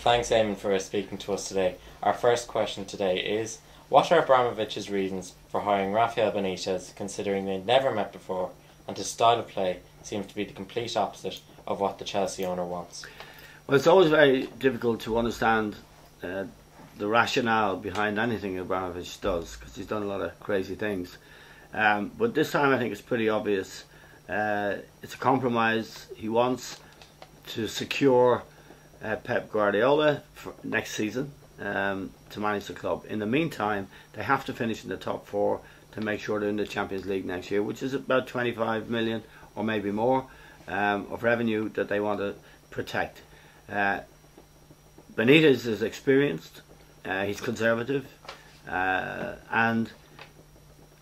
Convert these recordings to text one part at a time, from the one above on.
Thanks, Eamon, for speaking to us today. Our first question today is, what are Abramovich's reasons for hiring Rafael Benitez, considering they'd never met before, and his style of play seems to be the complete opposite of what the Chelsea owner wants? Well, it's always very difficult to understand the rationale behind anything Abramovich does, because he's done a lot of crazy things. But this time I think it's pretty obvious. It's a compromise. He wants to secure Pep Guardiola for next season to manage the club. In the meantime, they have to finish in the top four to make sure they're in the Champions League next year, which is about 25 million or maybe more of revenue that they want to protect. Benitez is experienced, he's conservative, and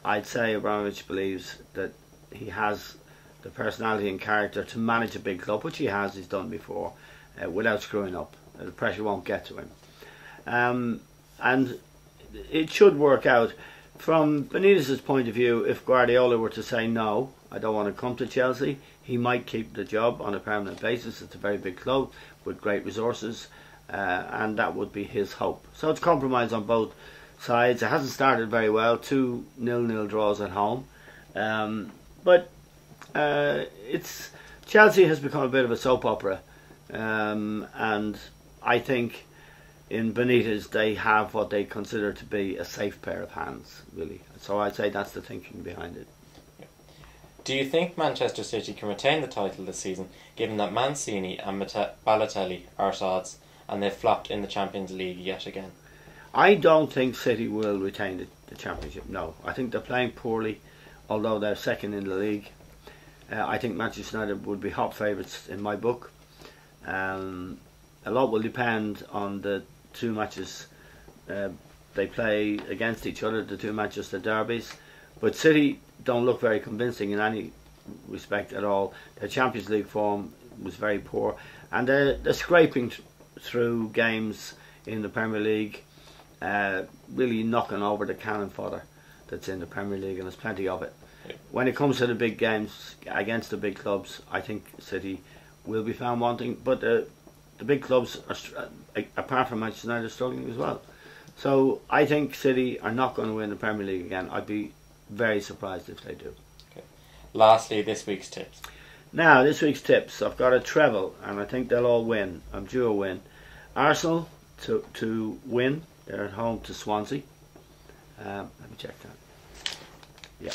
I'd say Abramovich believes that he has the personality and character to manage a big club, which he has, he's done before, without screwing up. The pressure won't get to him. And it should work out. From Benitez's point of view, if Guardiola were to say no, I don't want to come to Chelsea, he might keep the job on a permanent basis. It's a very big club with great resources, and that would be his hope. So it's compromise on both sides. It hasn't started very well, 2 0-0 draws at home, but it's Chelsea has become a bit of a soap opera, and I think in Benitez they have what they consider to be a safe pair of hands, really. So I'd say that's the thinking behind it. Do you think Manchester City can retain the title this season, given that Mancini and Balotelli are at odds and they've flopped in the Champions League yet again? I don't think City will retain the championship, no. I think they're playing poorly, although they're second in the league. I think Manchester United would be hot favourites in my book. A lot will depend on the two matches they play against each other, the two Manchester derbies. But City don't look very convincing in any respect at all. Their Champions League form was very poor, and they're scraping through games in the Premier League, really knocking over the cannon fodder that's in the Premier League, and there's plenty of it. When it comes to the big games against the big clubs, I think City will be found wanting, but the big clubs, are, apart from Manchester United, are struggling as well. So I think City are not going to win the Premier League again. I'd be very surprised if they do. Okay. Lastly, this week's tips. Now, this week's tips. I've got a treble, and I think they'll all win. I'm due a win. Arsenal to win. They're at home to Swansea. Let me check that. Yeah.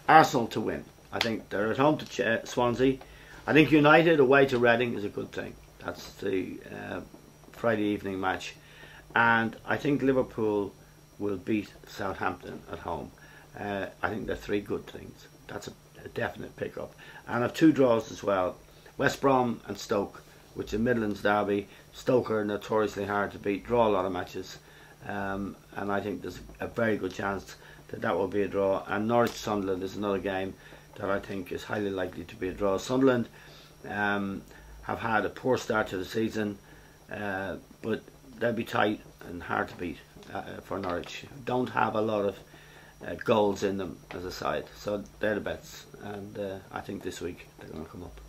Arsenal to win. I think they're at home to Swansea. I think United away to Reading is a good thing. That's the Friday evening match. And I think Liverpool will beat Southampton at home. I think they're three good things. That's a definite pick-up. And I've two draws as well. West Brom and Stoke, which is a Midlands derby. Stoke are notoriously hard to beat, draw a lot of matches. And I think there's a very good chance that will be a draw. And Norwich-Sunderland is another game that I think is highly likely to be a draw. Sunderland have had a poor start to the season, but they'll be tight and hard to beat for Norwich. Don't have a lot of goals in them as a side, so they're the bets, and I think this week they're going to come up.